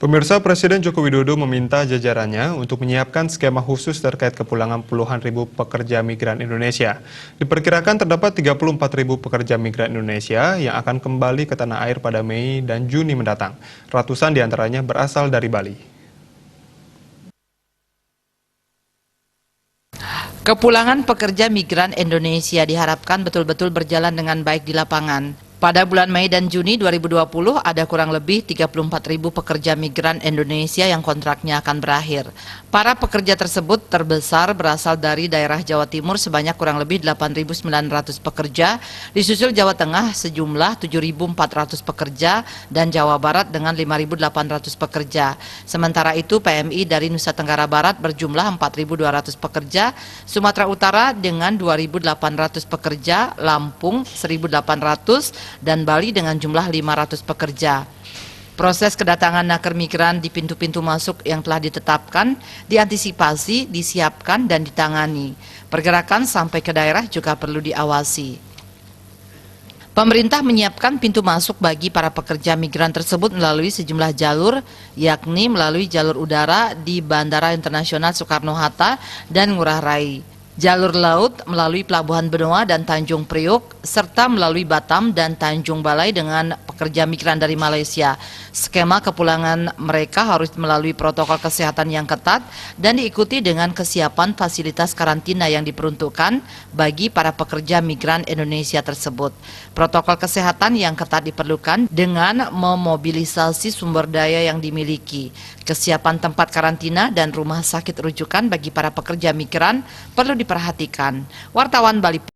Pemirsa, Presiden Joko Widodo meminta jajarannya untuk menyiapkan skema khusus terkait kepulangan puluhan ribu pekerja migran Indonesia. Diperkirakan terdapat 34 ribu pekerja migran Indonesia yang akan kembali ke tanah air pada Mei dan Juni mendatang. Ratusan diantaranya berasal dari Bali. Kepulangan pekerja migran Indonesia diharapkan betul-betul berjalan dengan baik di lapangan. Pada bulan Mei dan Juni 2020 ada kurang lebih 34 ribu pekerja migran Indonesia yang kontraknya akan berakhir. Para pekerja tersebut terbesar berasal dari daerah Jawa Timur sebanyak kurang lebih 8.900 pekerja, disusul Jawa Tengah sejumlah 7.400 pekerja dan Jawa Barat dengan 5.800 pekerja. Sementara itu PMI dari Nusa Tenggara Barat berjumlah 4.200 pekerja, Sumatera Utara dengan 2.800 pekerja, Lampung 1.800 dan Bali dengan jumlah 500 pekerja. Proses kedatangan naker migran di pintu-pintu masuk yang telah ditetapkan, diantisipasi, disiapkan, dan ditangani. Pergerakan sampai ke daerah juga perlu diawasi. Pemerintah menyiapkan pintu masuk bagi para pekerja migran tersebut melalui sejumlah jalur, yakni melalui jalur udara di Bandara Internasional Soekarno-Hatta dan Ngurah Rai, jalur laut melalui Pelabuhan Benoa dan Tanjung Priok, serta melalui Batam dan Tanjung Balai dengan pekerja migran dari Malaysia. Skema kepulangan mereka harus melalui protokol kesehatan yang ketat dan diikuti dengan kesiapan fasilitas karantina yang diperuntukkan bagi para pekerja migran Indonesia tersebut. Protokol kesehatan yang ketat diperlukan dengan memobilisasi sumber daya yang dimiliki. Kesiapan tempat karantina dan rumah sakit rujukan bagi para pekerja migran perlu diperhatikan. Wartawan Bali